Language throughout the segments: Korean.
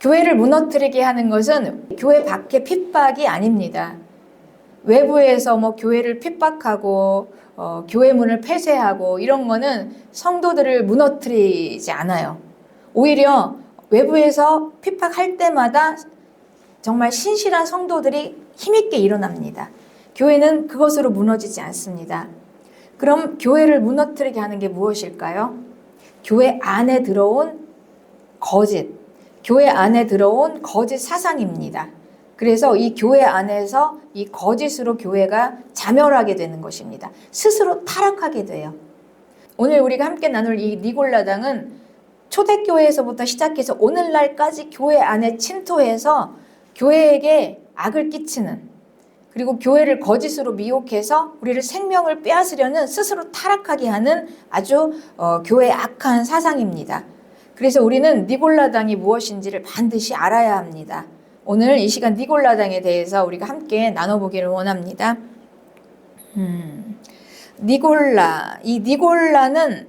교회를 무너뜨리게 하는 것은 교회 밖의 핍박이 아닙니다. 외부에서 뭐 교회를 핍박하고 교회 문을 폐쇄하고 이런 거는 성도들을 무너뜨리지 않아요. 오히려 외부에서 핍박할 때마다 정말 신실한 성도들이 힘있게 일어납니다. 교회는 그것으로 무너지지 않습니다. 그럼 교회를 무너뜨리게 하는 게 무엇일까요? 교회 안에 들어온 거짓, 교회 안에 들어온 거짓 사상입니다. 그래서 이 교회 안에서 이 거짓으로 교회가 자멸하게 되는 것입니다. 스스로 타락하게 돼요. 오늘 우리가 함께 나눌 이 니골라당은 초대교회에서부터 시작해서 오늘날까지 교회 안에 침투해서 교회에게 악을 끼치는, 그리고 교회를 거짓으로 미혹해서 우리를 생명을 빼앗으려는, 스스로 타락하게 하는 아주 교회의 악한 사상입니다. 그래서 우리는 니골라당이 무엇인지를 반드시 알아야 합니다. 오늘 이 시간 니골라당에 대해서 우리가 함께 나눠보기를 원합니다. 니골라, 이 니골라는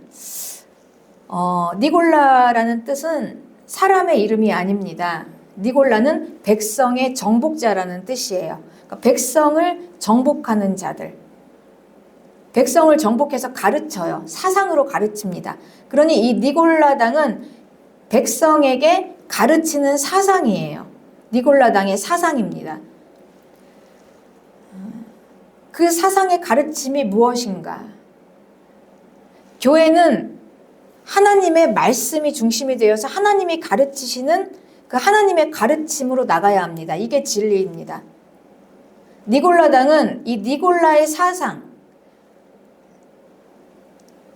니골라라는 뜻은 사람의 이름이 아닙니다. 니골라는 백성의 정복자라는 뜻이에요. 그러니까 백성을 정복하는 자들, 백성을 정복해서 가르쳐요. 사상으로 가르칩니다. 그러니 이 니골라당은 백성에게 가르치는 사상이에요. 니골라당의 사상입니다. 그 사상의 가르침이 무엇인가? 교회는 하나님의 말씀이 중심이 되어서 하나님이 가르치시는 그 하나님의 가르침으로 나가야 합니다. 이게 진리입니다. 니골라당은 이 니골라의 사상,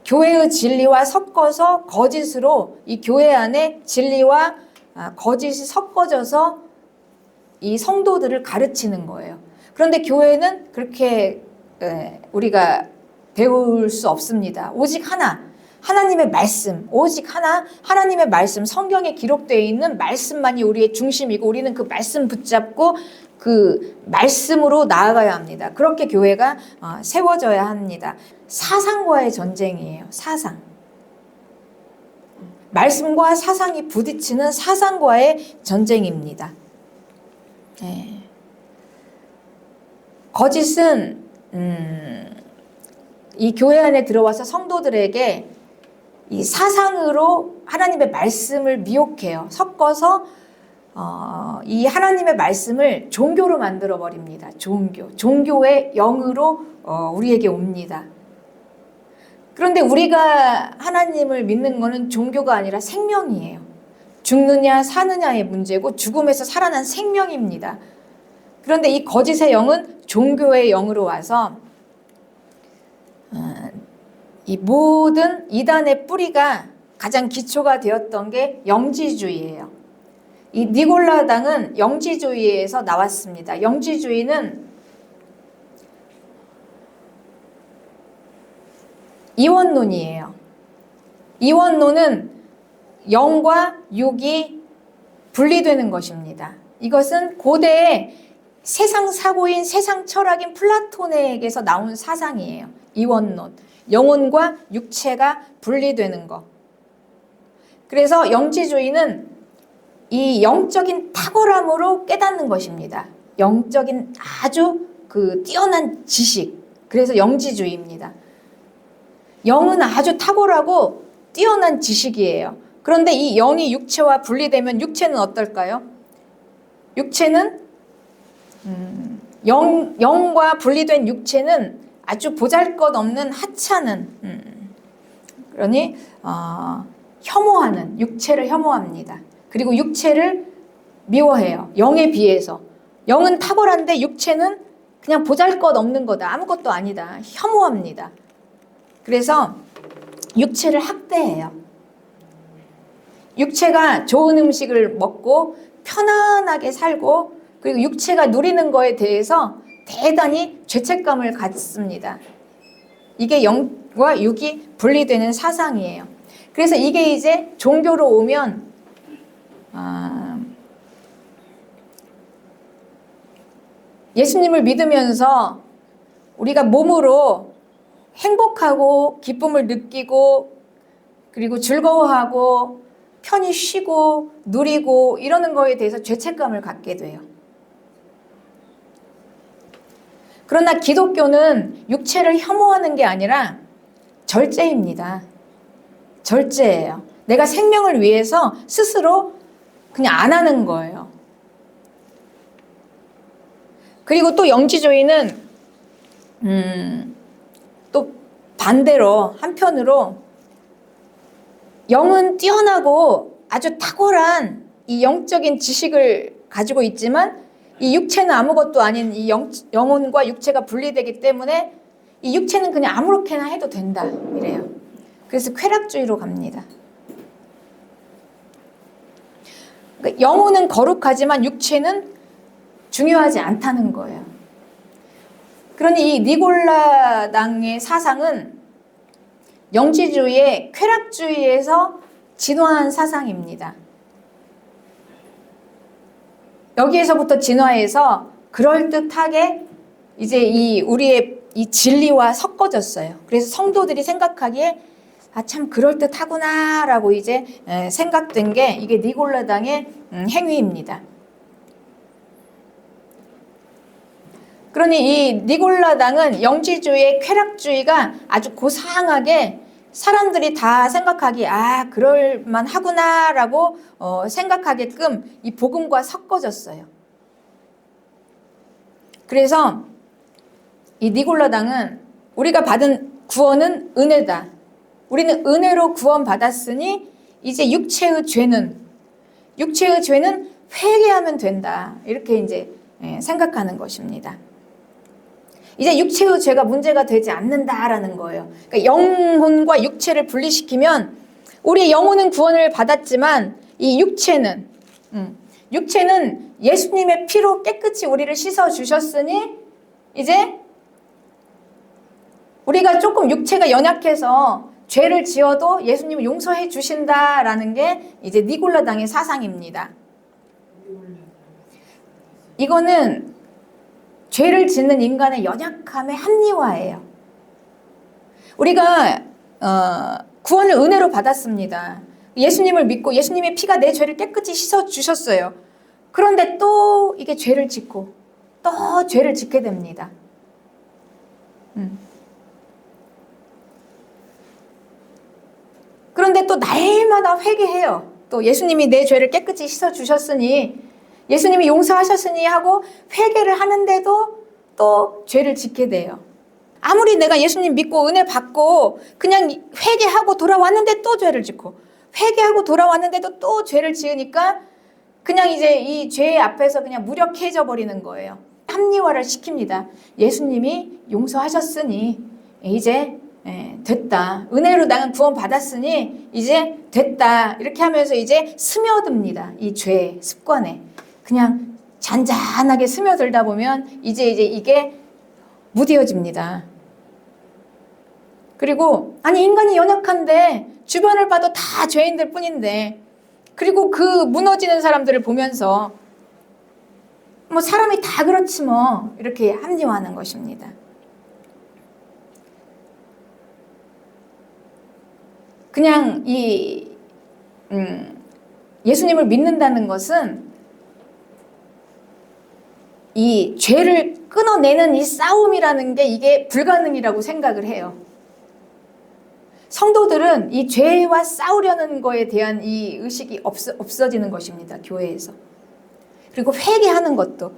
교회의 진리와 섞어서 거짓으로 이 교회 안에 진리와 거짓이 섞어져서 이 성도들을 가르치는 거예요. 그런데 교회는 그렇게 우리가 배울 수 없습니다. 오직 하나, 하나님의 말씀, 오직 하나, 하나님의 말씀, 성경에 기록되어 있는 말씀만이 우리의 중심이고 우리는 그 말씀 붙잡고 그 말씀으로 나아가야 합니다. 그렇게 교회가 세워져야 합니다. 사상과의 전쟁이에요. 사상. 말씀과 사상이 부딪히는 사상과의 전쟁입니다. 네. 거짓은 이 교회 안에 들어와서 성도들에게 이 사상으로 하나님의 말씀을 미혹해요. 섞어서 이 하나님의 말씀을 종교로 만들어 버립니다. 종교의 영으로 우리에게 옵니다. 그런데 우리가 하나님을 믿는 것은 종교가 아니라 생명이에요. 죽느냐 사느냐의 문제고 죽음에서 살아난 생명입니다. 그런데 이 거짓의 영은 종교의 영으로 와서 이 모든 이단의 뿌리가 가장 기초가 되었던 게 영지주의예요. 이 니골라당은 영지주의에서 나왔습니다. 영지주의는 이원론이에요. 이원론은 영과 육이 분리되는 것입니다. 이것은 고대의 세상 사고인 세상 철학인 플라톤에게서 나온 사상이에요. 이원론. 영혼과 육체가 분리되는 것. 그래서 영지주의는 이 영적인 탁월함으로 깨닫는 것입니다. 영적인 아주 뛰어난 지식. 그래서 영지주의입니다. 영은 아주 탁월하고 뛰어난 지식이에요. 그런데 이 영이 육체와 분리되면 육체는 어떨까요? 육체는 영과 분리된 육체는 아주 보잘것없는 하찮은, 그러니 혐오하는, 육체를 혐오합니다. 그리고 육체를 미워해요. 영에 비해서. 영은 탁월한데 육체는 그냥 보잘것없는 거다. 아무것도 아니다. 혐오합니다. 그래서 육체를 학대해요. 육체가 좋은 음식을 먹고 편안하게 살고 그리고 육체가 누리는 거에 대해서 대단히 죄책감을 갖습니다. 이게 영과 육이 분리되는 사상이에요. 그래서 이게 이제 종교로 오면 예수님을 믿으면서 우리가 몸으로 행복하고 기쁨을 느끼고 그리고 즐거워하고 편히 쉬고 누리고 이러는 거에 대해서 죄책감을 갖게 돼요. 그러나 기독교는 육체를 혐오하는 게 아니라 절제입니다. 절제예요. 내가 생명을 위해서 스스로 그냥 안 하는 거예요. 그리고 또 영지주의는 또 반대로 한편으로 영은 뛰어나고 아주 탁월한 이 영적인 지식을 가지고 있지만 이 육체는 아무것도 아닌 이 영혼과 육체가 분리되기 때문에 이 육체는 그냥 아무렇게나 해도 된다 이래요. 그래서 쾌락주의로 갑니다. 그러니까 영혼은 거룩하지만 육체는 중요하지 않다는 거예요. 그러니 이 니골라당의 사상은 영지주의의 쾌락주의에서 진화한 사상입니다. 여기에서부터 진화해서 그럴듯하게 이제 우리의 이 진리와 섞어졌어요. 그래서 성도들이 생각하기에 참 그럴듯하구나 라고 이제 생각된 게 이게 니골라당의 행위입니다. 그러니 이 니골라당은 영지주의의 쾌락주의가 아주 고상하게 사람들이 다 생각하기에 그럴만 하구나 라고 생각하게끔 이 복음과 섞어졌어요. 그래서 이 니골라당은 우리가 받은 구원은 은혜다. 우리는 은혜로 구원받았으니 이제 육체의 죄는 회개하면 된다. 이렇게 이제 생각하는 것입니다. 이제 육체의 죄가 문제가 되지 않는다라는 거예요. 그러니까 영혼과 육체를 분리시키면 우리 영혼은 구원을 받았지만 이 육체는 예수님의 피로 깨끗이 우리를 씻어 주셨으니 이제 우리가 조금 육체가 연약해서 죄를 지어도 예수님을 용서해 주신다라는 게 이제 니골라당의 사상입니다. 이거는 죄를 짓는 인간의 연약함의 합리화예요. 우리가 구원을 은혜로 받았습니다. 예수님을 믿고 예수님의 피가 내 죄를 깨끗이 씻어 주셨어요. 그런데 또 이게 죄를 짓고 또 죄를 짓게 됩니다. 그런데 또 날마다 회개해요. 또 예수님이 내 죄를 깨끗이 씻어 주셨으니 예수님이 용서하셨으니 하고 회개를 하는데도 또 죄를 짓게 돼요. 아무리 내가 예수님 믿고 은혜 받고 그냥 회개하고 돌아왔는데 또 죄를 짓고 회개하고 돌아왔는데도 또 죄를 지으니까 그냥 이제 이 죄 앞에서 그냥 무력해져 버리는 거예요. 합리화를 시킵니다. 예수님이 용서하셨으니 이제 됐다. 은혜로 나는 구원 받았으니 이제 됐다. 이렇게 하면서 이제 스며듭니다. 이 죄 습관에. 그냥 잔잔하게 스며들다 보면 이제 이게 무뎌집니다. 그리고 인간이 연약한데 주변을 봐도 다 죄인들 뿐인데 그리고 그 무너지는 사람들을 보면서 뭐 사람이 다 그렇지 뭐 이렇게 합리화하는 것입니다. 그냥 예수님을 믿는다는 것은 이 죄를 끊어내는 이 싸움이라는 게 이게 불가능이라고 생각을 해요. 성도들은 이 죄와 싸우려는 거에 대한 이 의식이 없어지는 것입니다. 교회에서. 그리고 회개하는 것도.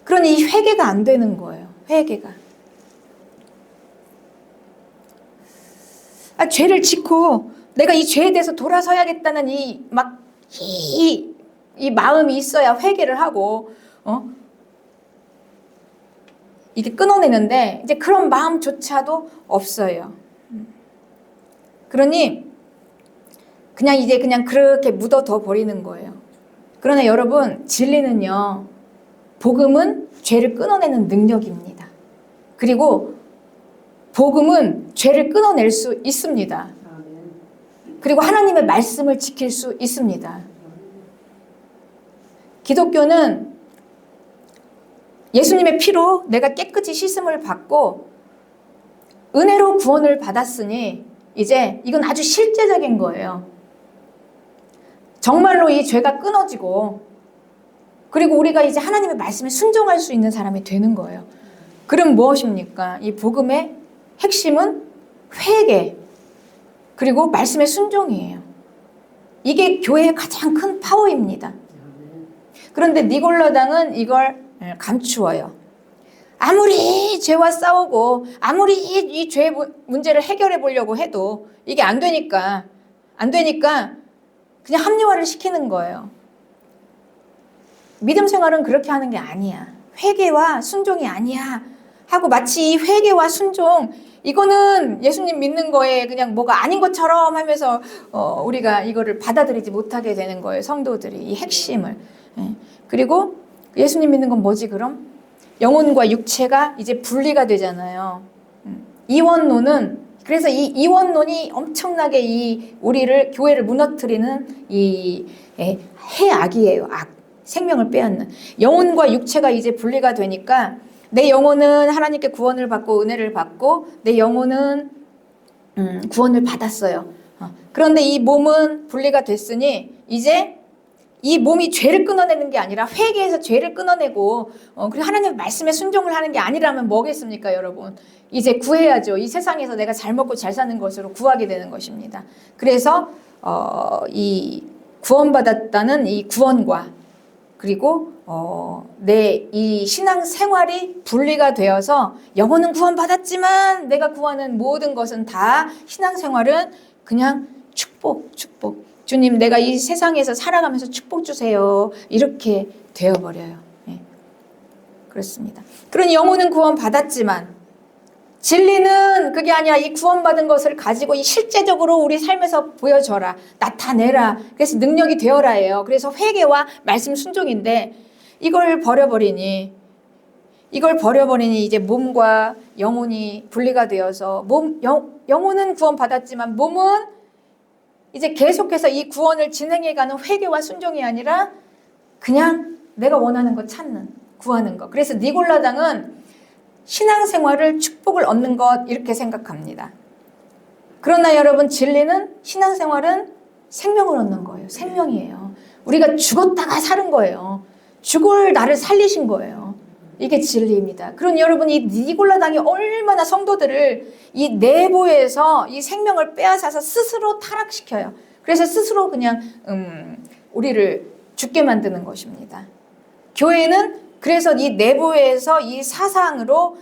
그러니 이 회개가 안 되는 거예요. 회개가. 죄를 짓고 내가 이 죄에 대해서 돌아서야겠다는 이 마음이 있어야 회개를 하고 이게 끊어내는데 이제 그런 마음조차도 없어요. 그러니 그냥 그렇게 묻어둬 버리는 거예요. 그러나 여러분, 진리는요, 복음은 죄를 끊어내는 능력입니다. 그리고 복음은 죄를 끊어낼 수 있습니다. 그리고 하나님의 말씀을 지킬 수 있습니다. 기독교는 예수님의 피로 내가 깨끗이 씻음을 받고 은혜로 구원을 받았으니 이제 이건 아주 실제적인 거예요. 정말로 이 죄가 끊어지고, 그리고 우리가 이제 하나님의 말씀에 순종할 수 있는 사람이 되는 거예요. 그럼 무엇입니까? 이 복음의 핵심은 회개, 그리고 말씀의 순종이에요. 이게 교회의 가장 큰 파워입니다. 그런데 니골라당은 이걸 감추어요. 아무리 죄와 싸우고 아무리 이 죄 문제를 해결해 보려고 해도 이게 안 되니까 그냥 합리화를 시키는 거예요. 믿음 생활은 그렇게 하는 게 아니야. 회개와 순종이 아니야 하고 마치 이 회개와 순종, 이거는 예수님 믿는 거에 그냥 뭐가 아닌 것처럼 하면서 우리가 이거를 받아들이지 못하게 되는 거예요. 성도들이 이 핵심을. 그리고 예수님 믿는 건 뭐지 그럼? 영혼과 육체가 이제 분리가 되잖아요. 이원론은, 그래서 이 이원론이 엄청나게 이 우리를, 교회를 무너뜨리는 이 해악이에요. 악. 생명을 빼앗는. 영혼과 육체가 이제 분리가 되니까 내 영혼은 하나님께 구원을 받고 은혜를 받고 내 영혼은 구원을 받았어요. 그런데 이 몸은 분리가 됐으니 이제 이 몸이 죄를 끊어내는 게 아니라 회개해서 죄를 끊어내고 그리고 하나님의 말씀에 순종을 하는 게 아니라면 뭐겠습니까, 여러분? 이제 구해야죠. 이 세상에서 내가 잘 먹고 잘 사는 것으로 구하게 되는 것입니다. 그래서 이 구원받았다는 이 구원과 그리고 내 이 신앙 생활이 분리가 되어서 영혼은 구원받았지만 내가 구하는 모든 것은 다, 신앙 생활은 그냥 축복. 주님, 내가 이 세상에서 살아가면서 축복 주세요. 이렇게 되어버려요. 네. 그렇습니다. 그러니 영혼은 구원받았지만 진리는 그게 아니라 이 구원받은 것을 가지고 이 실제적으로 우리 삶에서 보여줘라, 나타내라. 그래서 능력이 되어라예요. 그래서 회개와 말씀 순종인데 이걸 버려버리니 이제 몸과 영혼이 분리가 되어서 영혼은 구원받았지만 몸은 이제 계속해서 이 구원을 진행해가는 회개와 순종이 아니라 그냥 내가 원하는 거 찾는, 구하는 거. 그래서 니골라당은 신앙생활을 축복을 얻는 것 이렇게 생각합니다. 그러나 여러분, 진리는, 신앙생활은 생명을 얻는 거예요. 생명이에요. 우리가 죽었다가 사는 거예요. 죽을 나를 살리신 거예요. 이게 진리입니다. 그러니 여러분, 이 니골라당이 얼마나 성도들을 이 내부에서 이 생명을 빼앗아서 스스로 타락시켜요. 그래서 스스로 그냥 우리를 죽게 만드는 것입니다. 교회는 그래서 이 내부에서 이 사상으로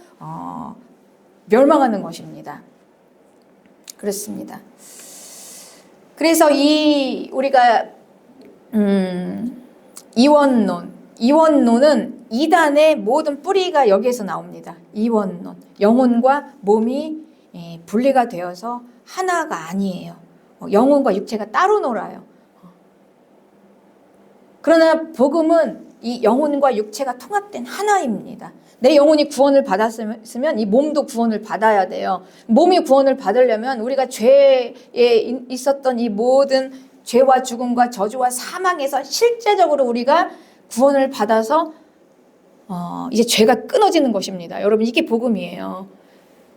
멸망하는 것입니다. 그렇습니다. 그래서 우리가 이원론은 이단의 모든 뿌리가 여기에서 나옵니다. 이원론, 영혼과 몸이 분리가 되어서 하나가 아니에요. 영혼과 육체가 따로 놀아요. 그러나 복음은 이 영혼과 육체가 통합된 하나입니다. 내 영혼이 구원을 받았으면 이 몸도 구원을 받아야 돼요. 몸이 구원을 받으려면 우리가 죄에 있었던 이 모든 죄와 죽음과 저주와 사망에서 실제적으로 우리가 구원을 받아서 이제 죄가 끊어지는 것입니다. 여러분, 이게 복음이에요.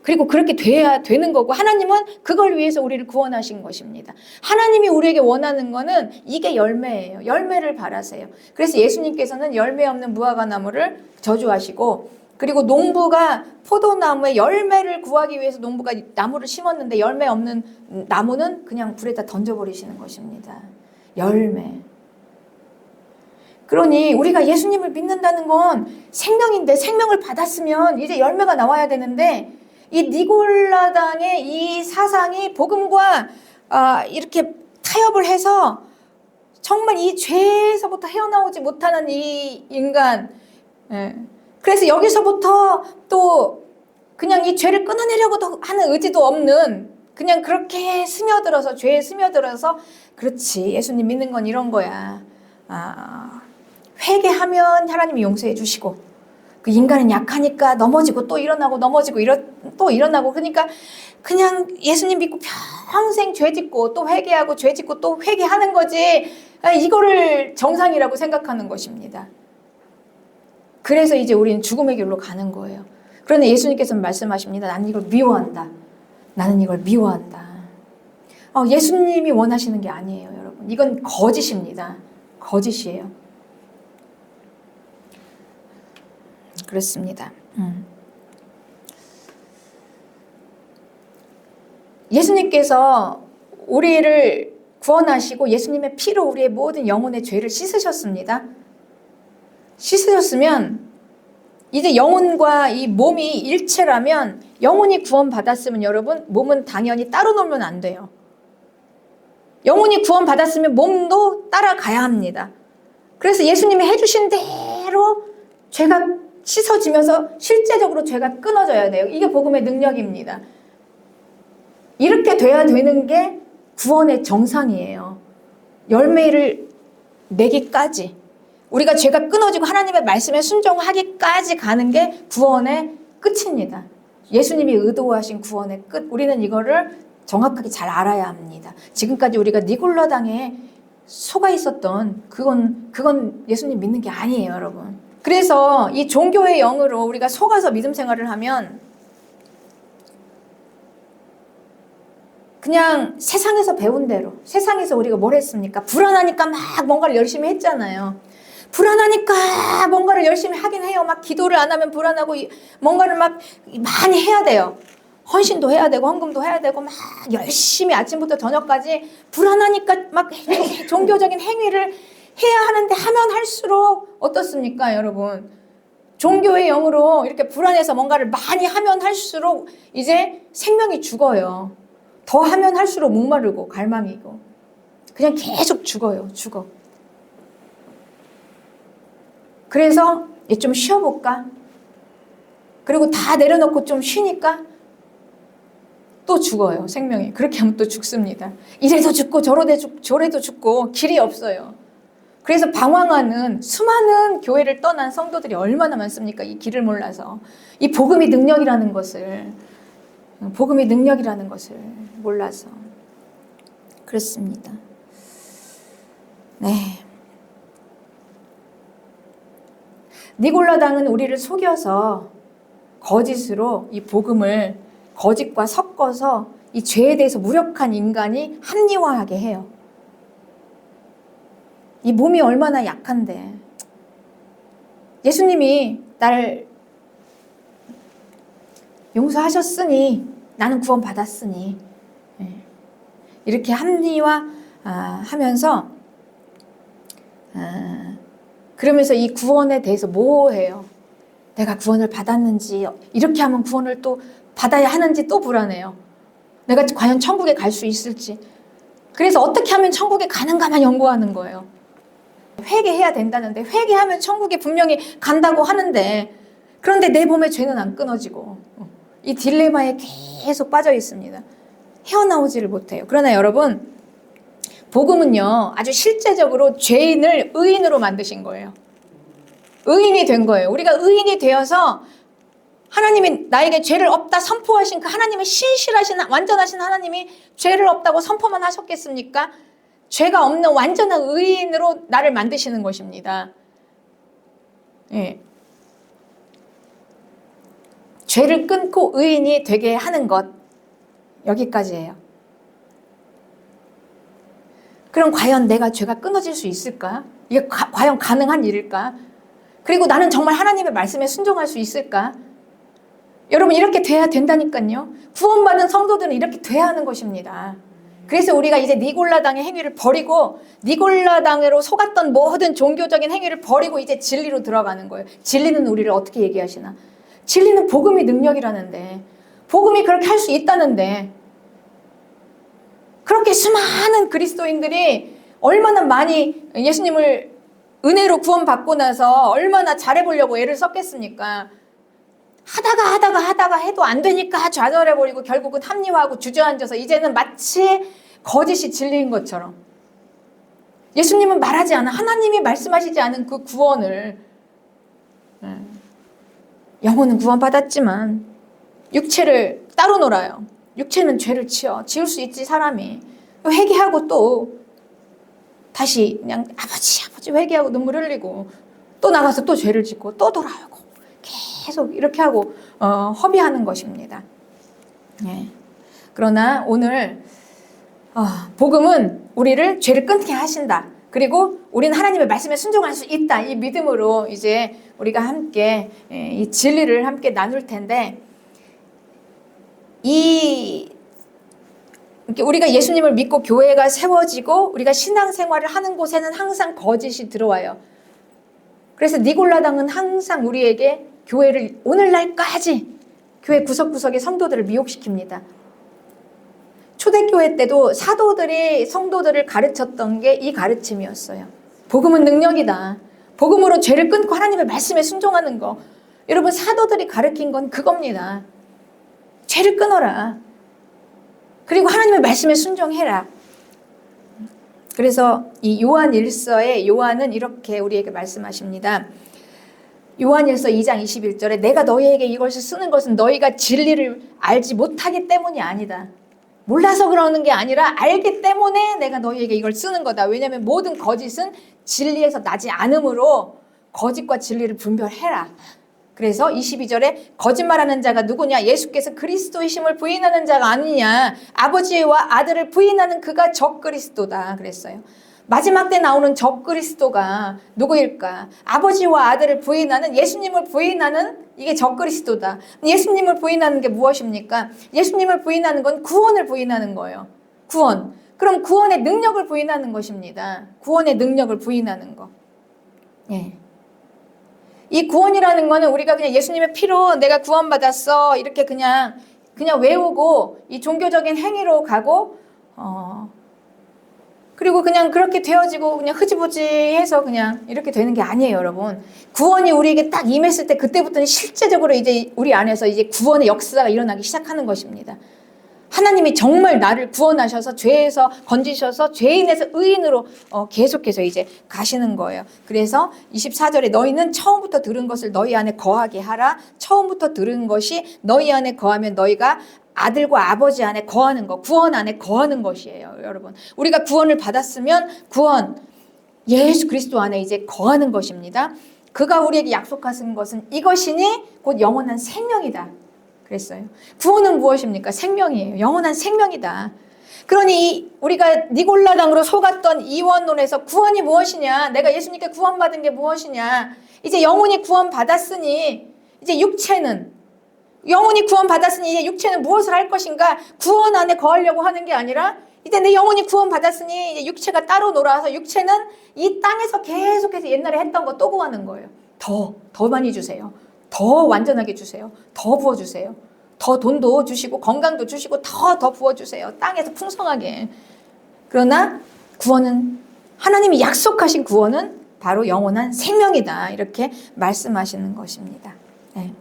그리고 그렇게 돼야 되는 거고, 하나님은 그걸 위해서 우리를 구원하신 것입니다. 하나님이 우리에게 원하는 거는 이게 열매예요. 열매를 바라세요. 그래서 예수님께서는 열매 없는 무화과나무를 저주하시고, 그리고 농부가 포도나무에 열매를 구하기 위해서 농부가 나무를 심었는데 열매 없는 나무는 그냥 불에다 던져버리시는 것입니다. 열매. 그러니 우리가 예수님을 믿는다는 건 생명인데, 생명을 받았으면 이제 열매가 나와야 되는데, 이 니골라당의 이 사상이 복음과 이렇게 타협을 해서 정말 이 죄에서부터 헤어나오지 못하는 이 인간, 그래서 여기서부터 또 그냥 이 죄를 끊어내려고 하는 의지도 없는, 그냥 그렇게 스며들어서, 죄에 스며들어서, 그렇지, 예수님 믿는 건 이런 거야. 회개하면 하나님이 용서해 주시고, 그 인간은 약하니까 넘어지고 또 일어나고 넘어지고 또 일어나고, 그러니까 그냥 예수님 믿고 평생 죄 짓고 또 회개하고 죄 짓고 또 회개하는 거지, 이거를 정상이라고 생각하는 것입니다. 그래서 이제 우리는 죽음의 길로 가는 거예요. 그런데 예수님께서는 말씀하십니다. 나는 이걸 미워한다. 나는 이걸 미워한다. 예수님이 원하시는 게 아니에요, 여러분. 이건 거짓입니다. 거짓이에요. 그렇습니다. 예수님께서 우리를 구원하시고 예수님의 피로 우리의 모든 영혼의 죄를 씻으셨습니다. 씻으셨으면 이제 영혼과 이 몸이 일체라면, 영혼이 구원받았으면 여러분, 몸은 당연히 따로 놀면 안 돼요. 영혼이 구원받았으면 몸도 따라가야 합니다. 그래서 예수님이 해주신 대로 죄가 씻어지면서 실제적으로 죄가 끊어져야 돼요. 이게 복음의 능력입니다. 이렇게 돼야 되는 게 구원의 정상이에요. 열매를 내기까지, 우리가 죄가 끊어지고 하나님의 말씀에 순종하기까지 가는 게 구원의 끝입니다. 예수님이 의도하신 구원의 끝, 우리는 이거를 정확하게 잘 알아야 합니다. 지금까지 우리가 니골라당에 속아 있었던 그건 예수님 믿는 게 아니에요, 여러분. 그래서 이 종교의 영으로 우리가 속아서 믿음 생활을 하면 그냥 세상에서 배운 대로, 세상에서 우리가 뭘 했습니까? 불안하니까 막 뭔가를 열심히 했잖아요. 불안하니까 뭔가를 열심히 하긴 해요. 막 기도를 안 하면 불안하고 뭔가를 막 많이 해야 돼요. 헌신도 해야 되고 헌금도 해야 되고 막 열심히 아침부터 저녁까지 불안하니까 막 종교적인 행위를 해야 하는데, 하면 할수록 어떻습니까, 여러분? 종교의 영으로 이렇게 불안해서 뭔가를 많이 하면 할수록 이제 생명이 죽어요. 더 하면 할수록 목마르고 갈망이고 그냥 계속 죽어요. 죽어. 그래서 좀 쉬어볼까? 그리고 다 내려놓고 좀 쉬니까 또 죽어요. 생명이. 그렇게 하면 또 죽습니다. 이래도 죽고 저래도 죽고 길이 없어요. 그래서 방황하는 수많은 교회를 떠난 성도들이 얼마나 많습니까? 이 길을 몰라서. 이 복음의 능력이라는 것을 몰라서. 그렇습니다. 네. 니골라당은 우리를 속여서 거짓으로 이 복음을 거짓과 섞어서 이 죄에 대해서 무력한 인간이 합리화하게 해요. 이 몸이 얼마나 약한데, 예수님이 나를 용서하셨으니 나는 구원받았으니, 이렇게 합리화하면서 그러면서 이 구원에 대해서 모호해요. 내가 구원을 받았는지, 이렇게 하면 구원을 또 받아야 하는지 또 불안해요. 내가 과연 천국에 갈 수 있을지. 그래서 어떻게 하면 천국에 가는가만 연구하는 거예요. 회개해야 된다는데, 회개하면 천국에 분명히 간다고 하는데, 그런데 내 몸의 죄는 안 끊어지고 이 딜레마에 계속 빠져 있습니다. 헤어나오지를 못해요. 그러나 여러분, 복음은요, 아주 실제적으로 죄인을 의인으로 만드신 거예요. 의인이 된 거예요. 우리가 의인이 되어서 하나님이 나에게 죄를 없다 선포하신 그 하나님의 신실하신 완전하신 하나님이 죄를 없다고 선포만 하셨겠습니까? 죄가 없는 완전한 의인으로 나를 만드시는 것입니다. 예. 죄를 끊고 의인이 되게 하는 것, 여기까지예요. 그럼 과연 내가 죄가 끊어질 수 있을까? 이게 과연 가능한 일일까? 그리고 나는 정말 하나님의 말씀에 순종할 수 있을까? 여러분, 이렇게 돼야 된다니까요. 구원받은 성도들은 이렇게 돼야 하는 것입니다. 그래서 우리가 이제 니골라당의 행위를 버리고, 니골라당으로 속았던 모든 종교적인 행위를 버리고 이제 진리로 들어가는 거예요. 진리는 우리를 어떻게 얘기하시나? 진리는 복음의 능력이라는데, 복음이 그렇게 할 수 있다는데, 그렇게 수많은 그리스도인들이 얼마나 많이 예수님을 은혜로 구원받고 나서 얼마나 잘해보려고 애를 썼겠습니까? 하다가 해도 안 되니까 좌절해버리고 결국은 합리화하고 주저앉아서 이제는 마치 거짓이 진리인 것처럼. 예수님은 말하지 않아. 하나님이 말씀하시지 않은 그 구원을, 영혼은 구원받았지만 육체를 따로 놀아요. 육체는 죄를 지을 수 있지, 사람이. 회개하고 또 다시 그냥 아버지 회개하고 눈물 흘리고 또 나가서 또 죄를 짓고 또 돌아오고 계속 이렇게 하고 허비하는 것입니다. 예. 그러나 오늘 복음은 우리를 죄를 끊게 하신다. 그리고 우리는 하나님의 말씀에 순종할 수 있다. 이 믿음으로 이제 우리가 함께 이 진리를 함께 나눌 텐데, 우리가 예수님을 믿고 교회가 세워지고 우리가 신앙생활을 하는 곳에는 항상 거짓이 들어와요. 그래서 니골라당은 항상 우리에게 교회를 오늘날까지 교회 구석구석의 성도들을 미혹시킵니다. 초대교회 때도 사도들이 성도들을 가르쳤던 게 이 가르침이었어요. 복음은 능력이다. 복음으로 죄를 끊고 하나님의 말씀에 순종하는 거. 여러분, 사도들이 가르친 건 그겁니다. 죄를 끊어라. 그리고 하나님의 말씀에 순종해라. 그래서 이 요한 1서에 요한은 이렇게 우리에게 말씀하십니다. 요한 1서 2장 21절에 내가 너희에게 이것을 쓰는 것은 너희가 진리를 알지 못하기 때문이 아니다. 몰라서 그러는 게 아니라 알기 때문에 내가 너희에게 이걸 쓰는 거다. 왜냐하면 모든 거짓은 진리에서 나지 않으므로 거짓과 진리를 분별해라. 그래서 22절에 거짓말하는 자가 누구냐? 예수께서 그리스도이심을 부인하는 자가 아니냐? 아버지와 아들을 부인하는 그가 적그리스도다 그랬어요. 마지막 때 나오는 적그리스도가 누구일까? 아버지와 아들을 부인하는, 예수님을 부인하는, 이게 적그리스도다. 예수님을 부인하는 게 무엇입니까? 예수님을 부인하는 건 구원을 부인하는 거예요. 구원. 그럼 구원의 능력을 부인하는 것입니다. 구원의 능력을 부인하는 거. 예. 이 구원이라는 거는 우리가 그냥 예수님의 피로 내가 구원받았어 이렇게 그냥 외우고 이 종교적인 행위로 가고 그리고 그냥 그렇게 되어지고 그냥 흐지부지해서 그냥 이렇게 되는 게 아니에요, 여러분. 구원이 우리에게 딱 임했을 때 그때부터는 실제적으로 이제 우리 안에서 이제 구원의 역사가 일어나기 시작하는 것입니다. 하나님이 정말 나를 구원하셔서 죄에서 건지셔서 죄인에서 의인으로 계속해서 이제 가시는 거예요. 그래서 24절에 너희는 처음부터 들은 것을 너희 안에 거하게 하라. 처음부터 들은 것이 너희 안에 거하면 너희가 아들과 아버지 안에 거하는 거, 구원 안에 거하는 것이에요, 여러분. 우리가 구원을 받았으면 구원, 예수 그리스도 안에 이제 거하는 것입니다. 그가 우리에게 약속하신 것은 이것이니 곧 영원한 생명이다. 그랬어요. 구원은 무엇입니까? 생명이에요. 영원한 생명이다. 그러니 우리가 니골라당으로 속았던 이원론에서 구원이 무엇이냐? 내가 예수님께 구원받은 게 무엇이냐? 이제 영혼이 구원받았으니 이제 육체는 영혼이 구원받았으니 이제 육체는 무엇을 할 것인가? 구원 안에 거하려고 하는 게 아니라 이제 내 영혼이 구원받았으니 이제 육체가 따로 놀아서 육체는 이 땅에서 계속해서 옛날에 했던 거 또 구하는 거예요. 더 많이 주세요. 더 완전하게 주세요. 더 부어주세요. 더 돈도 주시고 건강도 주시고 더 부어주세요. 땅에서 풍성하게. 그러나 구원은 하나님이 약속하신 구원은 바로 영원한 생명이다. 이렇게 말씀하시는 것입니다. 네.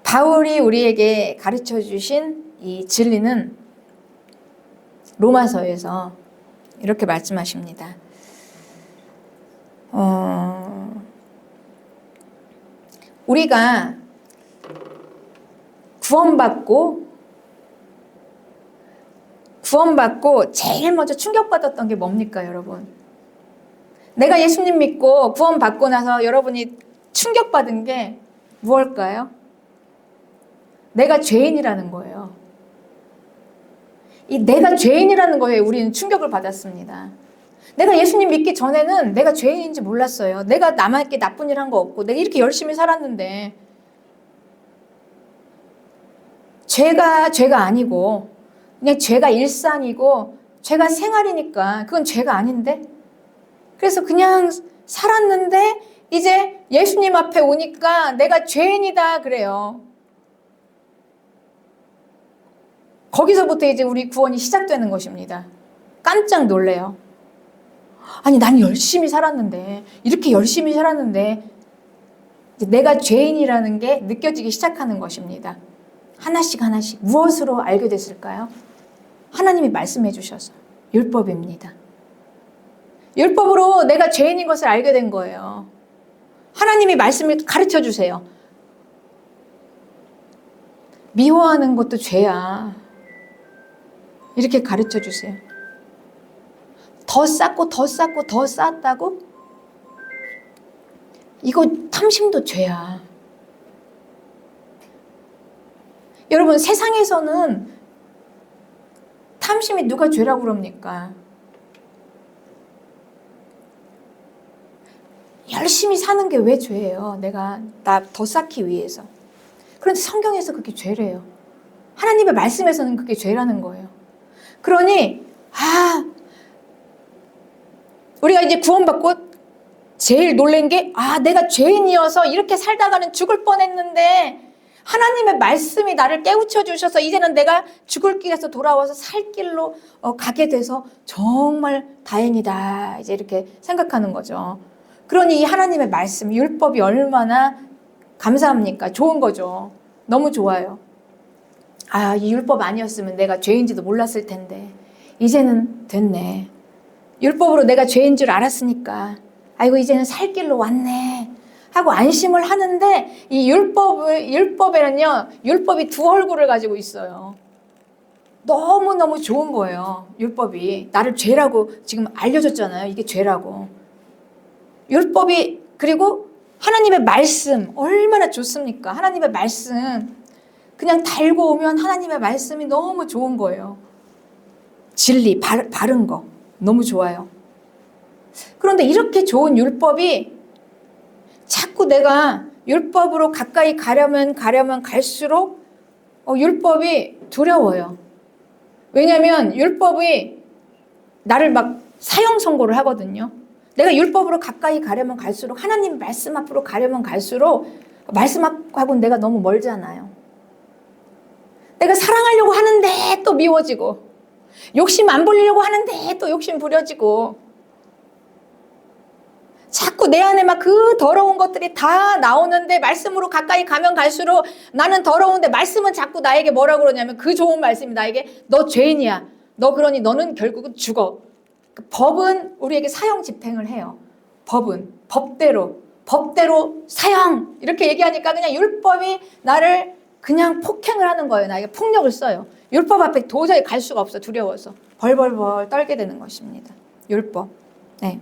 바울이 우리에게 가르쳐 주신 이 진리는 로마서에서 이렇게 말씀하십니다. 우리가 구원받고 제일 먼저 충격받았던 게 뭡니까, 여러분? 내가 예수님 믿고 구원받고 나서 여러분이 충격받은 게 무엇일까요? 내가 죄인이라는 거예요. 이 내가 죄인이라는 거에 우리는 충격을 받았습니다. 내가 예수님 믿기 전에는 내가 죄인인지 몰랐어요. 내가 남에게 나쁜 일 한 거 없고 내가 이렇게 열심히 살았는데 죄가 아니고 그냥 죄가 일상이고 죄가 생활이니까 그건 죄가 아닌데 그래서 그냥 살았는데 이제 예수님 앞에 오니까 내가 죄인이다 그래요. 거기서부터 이제 우리 구원이 시작되는 것입니다. 깜짝 놀래요. 아니 난 열심히 살았는데 이렇게 열심히 살았는데 이제 내가 죄인이라는 게 느껴지기 시작하는 것입니다. 하나씩 무엇으로 알게 됐을까요? 하나님이 말씀해 주셔서 율법입니다. 율법으로 내가 죄인인 것을 알게 된 거예요. 하나님이 말씀을 가르쳐 주세요. 미워하는 것도 죄야. 이렇게 가르쳐 주세요. 더 쌓고 더 쌓았다고? 이거 탐심도 죄야. 여러분 세상에서는 탐심이 누가 죄라고 그럽니까? 열심히 사는 게 왜 죄예요? 나 더 쌓기 위해서. 그런데 성경에서 그게 죄래요. 하나님의 말씀에서는 그게 죄라는 거예요. 그러니 우리가 이제 구원받고 제일 놀란 게 내가 죄인이어서 이렇게 살다가는 죽을 뻔했는데 하나님의 말씀이 나를 깨우쳐 주셔서 이제는 내가 죽을 길에서 돌아와서 살 길로 가게 돼서 정말 다행이다. 이제 이렇게 생각하는 거죠. 그러니 이 하나님의 말씀, 율법이 얼마나 감사합니까? 좋은 거죠. 너무 좋아요. 이 율법 아니었으면 내가 죄인지도 몰랐을 텐데 이제는 됐네. 율법으로 내가 죄인 줄 알았으니까 아이고 이제는 살 길로 왔네 하고 안심을 하는데 이 율법에는요, 율법이 두 얼굴을 가지고 있어요. 너무너무 좋은 거예요. 율법이 나를 죄라고 지금 알려줬잖아요. 이게 죄라고. 율법이, 그리고 하나님의 말씀 얼마나 좋습니까? 하나님의 말씀 그냥 달고 오면 하나님의 말씀이 너무 좋은 거예요. 진리, 바른 거 너무 좋아요. 그런데 이렇게 좋은 율법이 자꾸 내가 율법으로 가까이 가려면 갈수록 율법이 두려워요. 왜냐하면 율법이 나를 막 사형 선고를 하거든요. 내가 율법으로 가까이 가려면 갈수록, 하나님 말씀 앞으로 가려면 갈수록 말씀 앞하고는 내가 너무 멀잖아요. 내가 사랑하려고 하는데 또 미워지고, 욕심 안 부리려고 하는데 또 욕심 부려지고, 자꾸 내 안에 막 그 더러운 것들이 다 나오는데 말씀으로 가까이 가면 갈수록 나는 더러운데 말씀은 자꾸 나에게 뭐라 그러냐면, 그 좋은 말씀이 나에게 너 죄인이야. 너 그러니 너는 결국은 죽어. 법은 우리에게 사형 집행을 해요. 법은 법대로 사형 이렇게 얘기하니까 그냥 율법이 나를 그냥 폭행을 하는 거예요. 나에게 폭력을 써요. 율법 앞에 도저히 갈 수가 없어. 두려워서 벌벌벌 떨게 되는 것입니다. 율법. 네.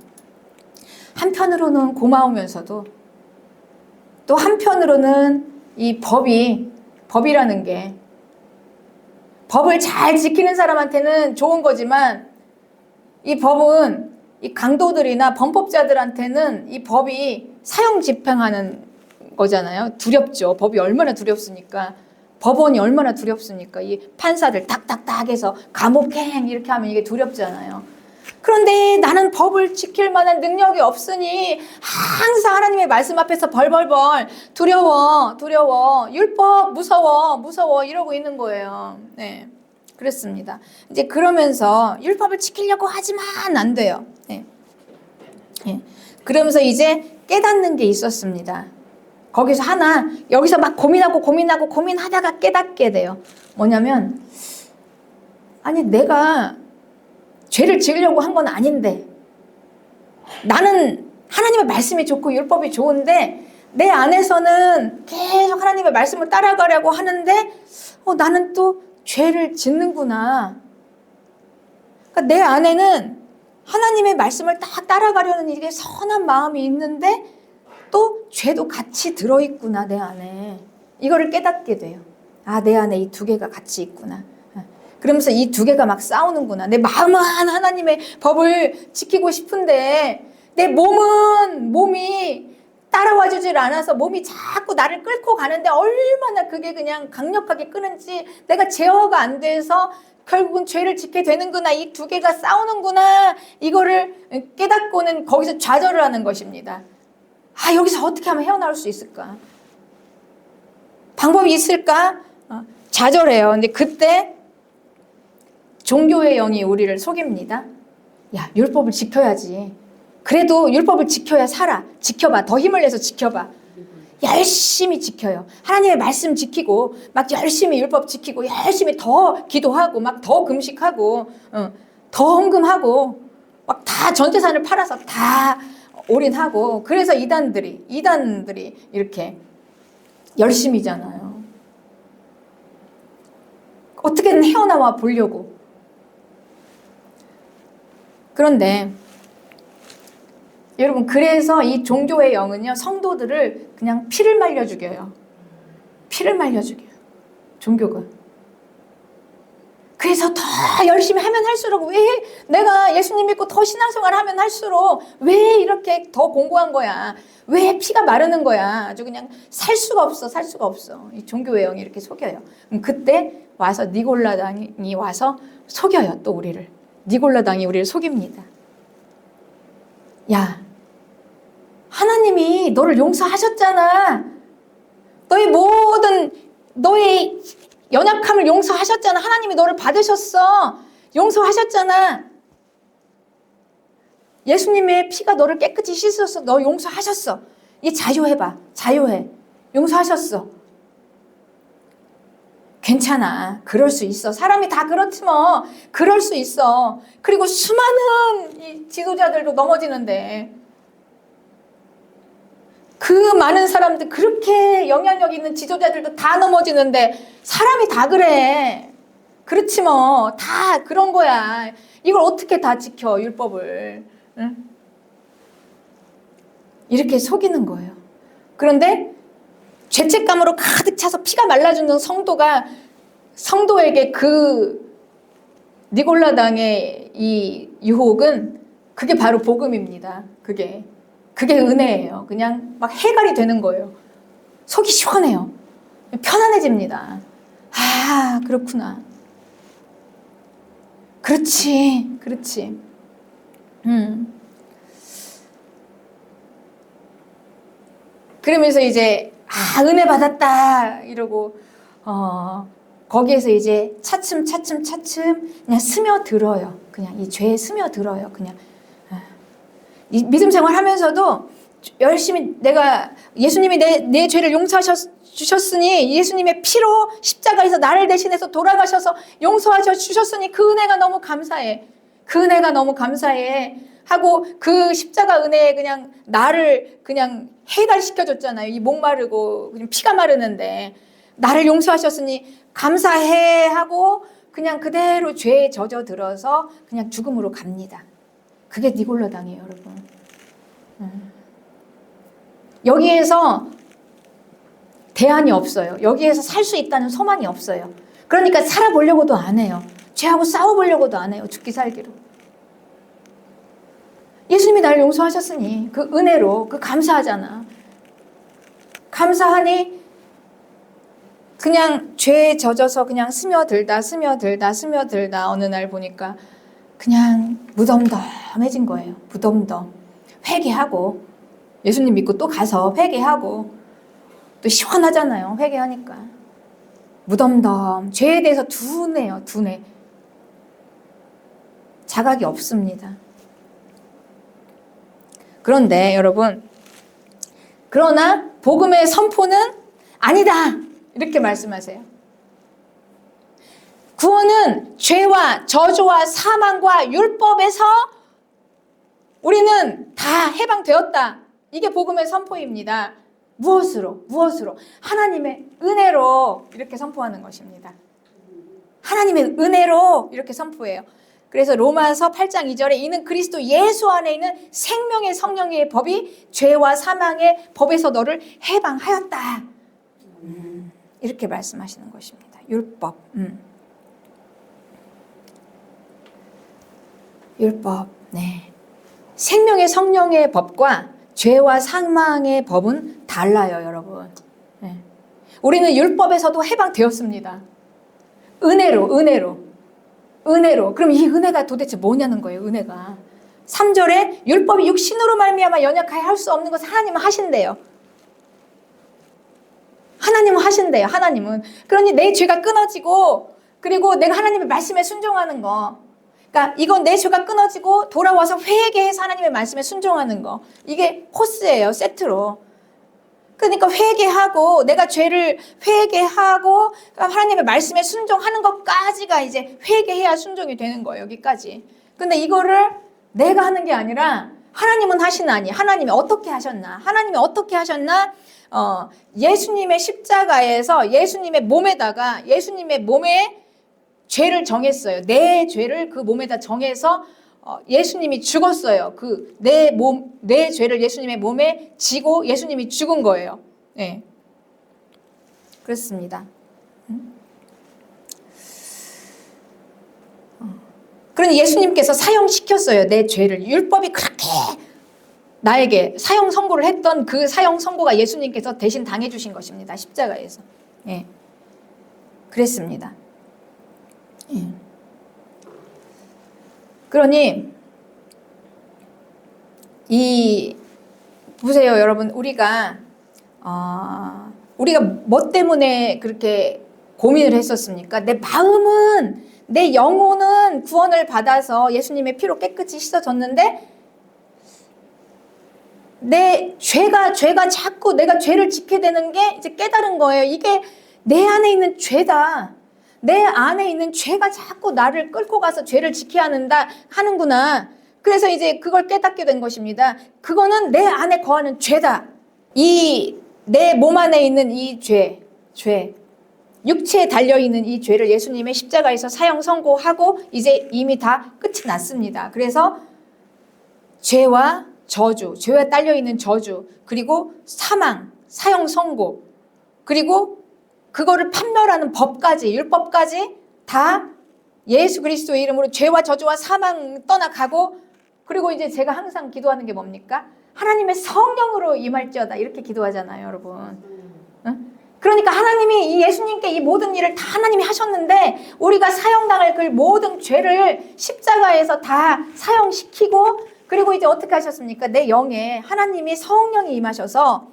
한편으로는 고마우면서도 또 한편으로는 이 법이라는 게, 법을 잘 지키는 사람한테는 좋은 거지만 이 법은 이 강도들이나 범법자들한테는 이 법이 사형 집행하는 거잖아요. 두렵죠. 법이 얼마나 두렵습니까? 법원이 얼마나 두렵습니까? 이 판사들 딱딱딱 해서 감옥행 이렇게 하면 이게 두렵잖아요. 그런데 나는 법을 지킬 만한 능력이 없으니 항상 하나님의 말씀 앞에서 벌벌벌 두려워 율법 무서워 이러고 있는 거예요. 네, 그렇습니다. 이제 그러면서 율법을 지키려고 하지만 안 돼요. 네. 네. 그러면서 이제 깨닫는 게 있었습니다. 거기서 여기서 막 고민하다가 깨닫게 돼요. 뭐냐면, 아니 내가 죄를 지으려고 한 건 아닌데, 나는 하나님의 말씀이 좋고 율법이 좋은데 내 안에서는 계속 하나님의 말씀을 따라가려고 하는데 나는 또 죄를 짓는구나. 그러니까 내 안에는 하나님의 말씀을 딱 따라가려는 이게 선한 마음이 있는데 또 죄도 같이 들어있구나, 내 안에. 이거를 깨닫게 돼요. 내 안에 이 두 개가 같이 있구나. 그러면서 이 두 개가 막 싸우는구나. 내 마음은 하나님의 법을 지키고 싶은데 내 몸이 따라와 주질 않아서 몸이 자꾸 나를 끌고 가는데 얼마나 그게 그냥 강력하게 끄는지 내가 제어가 안 돼서 결국은 죄를 짓게 되는구나. 이 두 개가 싸우는구나. 이거를 깨닫고는 거기서 좌절을 하는 것입니다. 여기서 어떻게 하면 헤어나올 수 있을까? 방법이 있을까? 좌절해요. 근데 그때 종교의 영이 우리를 속입니다. 야, 율법을 지켜야지. 그래도 율법을 지켜야 살아. 지켜봐. 더 힘을 내서 지켜봐. 열심히 지켜요. 하나님의 말씀 지키고 막 열심히 율법 지키고 열심히 더 기도하고 막 더 금식하고 더 헌금하고 막 다 전 재산을 팔아서 다 올인하고, 그래서 이단들이 이렇게 열심히잖아요. 어떻게든 헤어나와 보려고. 그런데 여러분, 그래서 이 종교의 영은요, 성도들을 그냥 피를 말려 죽여요. 피를 말려 죽여요. 종교가. 그래서 더 열심히 하면 할수록 왜 내가 예수님 믿고 더 신앙생활 하면 할수록 왜 이렇게 더 공부한 거야? 왜 피가 마르는 거야? 아주 그냥 살 수가 없어, 살 수가 없어. 이 종교 외형이 이렇게 속여요. 그럼 그때 와서 니골라당이 와서 속여요, 또 우리를. 니골라당이 우리를 속입니다. 야, 하나님이 너를 용서하셨잖아. 너의 연약함을 용서하셨잖아. 하나님이 너를 받으셨어. 용서하셨잖아. 예수님의 피가 너를 깨끗이 씻어서 너 용서하셨어. 이 자유해봐. 자유해. 용서하셨어. 괜찮아. 그럴 수 있어. 사람이 다 그렇지 뭐. 그럴 수 있어. 그리고 수많은 이 지도자들도 넘어지는데 그 많은 사람들, 그렇게 영향력 있는 지도자들도 다 넘어지는데 사람이 다 그래. 그렇지 뭐. 다 그런 거야. 이걸 어떻게 다 지켜, 율법을. 응? 이렇게 속이는 거예요. 그런데 죄책감으로 가득 차서 피가 말라주는 성도에게 그 니골라당의 이 유혹은 그게 바로 복음입니다. 그게 은혜예요. 그냥 막 해갈이 되는 거예요. 속이 시원해요. 편안해집니다. 아, 그렇구나. 그렇지. 그러면서 이제 은혜 받았다 이러고 거기에서 이제 차츰 그냥 스며들어요. 그냥 이 죄에 스며들어요. 그냥 이 믿음 생활하면서도 열심히 내가 예수님이 내 죄를 용서하셨으니 예수님의 피로 십자가에서 나를 대신해서 돌아가셔서 용서하셨으니 그 은혜가 너무 감사해. 그 은혜가 너무 감사해. 하고 그 십자가 은혜에 그냥 나를 그냥 해달시켜줬잖아요. 이 목마르고 그냥 피가 마르는데 나를 용서하셨으니 감사해 하고 그냥 그대로 죄에 젖어들어서 그냥 죽음으로 갑니다. 그게 니골라당이에요, 여러분. 여기에서 대안이 없어요. 여기에서 살 수 있다는 소망이 없어요. 그러니까 살아보려고도 안 해요. 죄하고 싸워보려고도 안 해요. 죽기 살기로. 예수님이 나를 용서하셨으니 그 은혜로 그 감사하잖아. 감사하니 그냥 죄에 젖어서 그냥 스며들다 어느 날 보니까 그냥 무덤덤해진 거예요. 무덤덤. 회개하고 예수님 믿고 또 가서 회개하고 또 시원하잖아요. 회개하니까. 무덤덤. 죄에 대해서 둔해요. 둔해. 자각이 없습니다. 그런데 여러분, 그러나 복음의 선포는 아니다. 이렇게 말씀하세요. 구원은 죄와 저주와 사망과 율법에서 우리는 다 해방되었다. 이게 복음의 선포입니다. 무엇으로? 하나님의 은혜로 이렇게 선포하는 것입니다. 하나님의 은혜로 이렇게 선포해요. 그래서 로마서 8장 2절에 이는 그리스도 예수 안에 있는 생명의 성령의 법이 죄와 사망의 법에서 너를 해방하였다. 이렇게 말씀하시는 것입니다. 율법. 율법. 네. 생명의 성령의 법과 죄와 사망의 법은 달라요, 여러분. 네. 우리는 율법에서도 해방되었습니다. 은혜로. 그럼 이 은혜가 도대체 뭐냐는 거예요, 은혜가. 3절에 율법이 육신으로 말미암아 연약하여 할 수 없는 것을 하나님은 하신대요. 하나님은. 그러니 내 죄가 끊어지고 그리고 내가 하나님의 말씀에 순종하는 거. 그러니까 이건 내 죄가 끊어지고 돌아와서 회개해서 하나님의 말씀에 순종하는 거. 이게 코스예요, 세트로. 그러니까 회개하고 내가 죄를 회개하고 하나님의 말씀에 순종하는 것까지가 이제 회개해야 순종이 되는 거예요. 여기까지. 근데 이거를 내가 하는 게 아니라 하나님은 하시나니 하나님이 어떻게 하셨나? 예수님의 십자가에서 예수님의 몸에다가 예수님의 몸에 죄를 정했어요. 내 죄를 그 몸에다 정해서 예수님이 죽었어요. 내 죄를 예수님의 몸에 지고 예수님이 죽은 거예요. 네. 그렇습니다. 그러니 예수님께서 사형시켰어요. 내 죄를. 율법이 그렇게 나에게 사형 선고를 했던 그 사형 선고가 예수님께서 대신 당해주신 것입니다. 십자가에서. 예. 그랬습니다. 예. 그러니 보세요, 여러분. 우리가 뭐 때문에 그렇게 고민을 했었습니까? 내 마음은, 내 영혼은 구원을 받아서 예수님의 피로 깨끗이 씻어졌는데 내 죄가 자꾸 내가 죄를 짓게 되는 게 이제 깨달은 거예요. 이게 내 안에 있는 죄다. 내 안에 있는 죄가 자꾸 나를 끌고 가서 죄를 짓게 하는구나. 그래서 이제 그걸 깨닫게 된 것입니다. 그거는 내 안에 거하는 죄다. 내 몸 안에 있는 이 죄, 육체에 달려있는 이 죄를 예수님의 십자가에서 사형 선고하고 이제 이미 다 끝이 났습니다. 그래서 죄와 저주, 죄에 딸려있는 저주, 그리고 사망, 사형 선고, 그리고 그거를 판별하는 법까지, 율법까지 다 예수 그리스도의 이름으로 죄와 저주와 사망 떠나가고, 그리고 이제 제가 항상 기도하는 게 뭡니까? 하나님의 성령으로 임할지어다, 이렇게 기도하잖아요, 여러분. 응? 그러니까 하나님이 이 예수님께 이 모든 일을 다 하나님이 하셨는데 우리가 사형당할 그 모든 죄를 십자가에서 다 사형시키고, 그리고 이제 어떻게 하셨습니까? 내 영에 하나님이 성령이 임하셔서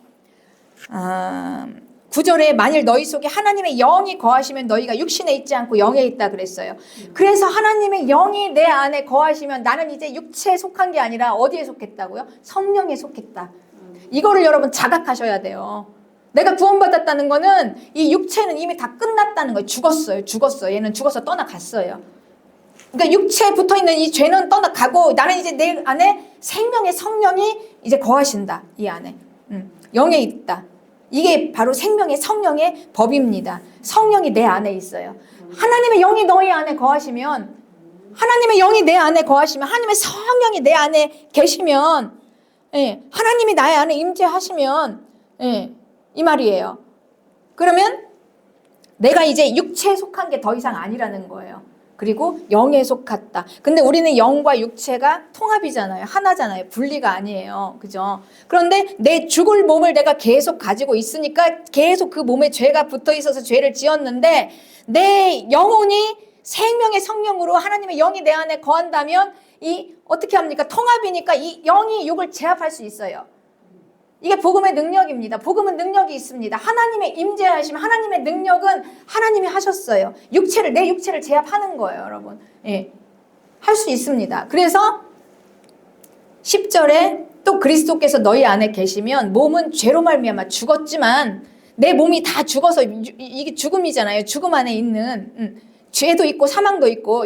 9절에 만일 너희 속에 하나님의 영이 거하시면 너희가 육신에 있지 않고 영에 있다 그랬어요. 그래서 하나님의 영이 내 안에 거하시면 나는 이제 육체에 속한 게 아니라 어디에 속했다고요? 성령에 속했다. 이거를 여러분 자각하셔야 돼요. 내가 구원받았다는 거는 이 육체는 이미 다 끝났다는 거예요. 죽었어요. 얘는 죽어서 떠나갔어요. 그러니까 육체에 붙어있는 이 죄는 떠나가고 나는 이제 내 안에 생명의 성령이 이제 거하신다. 이 안에. 영에 있다. 이게 바로 생명의 성령의 법입니다. 성령이 내 안에 있어요. 하나님의 영이 너희 안에 거하시면, 하나님의 영이 내 안에 거하시면, 하나님의 성령이 내 안에 계시면, 예, 하나님이 나의 안에 임재하시면, 예, 이 말이에요. 그러면 내가 이제 육체에 속한 게 더 이상 아니라는 거예요. 그리고 영에 속했다. 근데 우리는 영과 육체가 통합이잖아요. 하나잖아요. 분리가 아니에요. 그죠? 그런데 내 죽을 몸을 내가 계속 가지고 있으니까 계속 그 몸에 죄가 붙어 있어서 죄를 지었는데, 내 영혼이 생명의 성령으로 하나님의 영이 내 안에 거한다면 어떻게 합니까? 통합이니까 이 영이 육을 제압할 수 있어요. 이게 복음의 능력입니다. 복음은 능력이 있습니다. 하나님의 임재하심, 하나님의 능력은 하나님이 하셨어요. 내 육체를 제압하는 거예요, 여러분. 예, 할 수 있습니다. 그래서 10절에 또 그리스도께서 너희 안에 계시면 몸은 죄로 말미암아 죽었지만, 내 몸이 다 죽어서 이게 죽음이잖아요. 죽음 안에 있는 죄도 있고 사망도 있고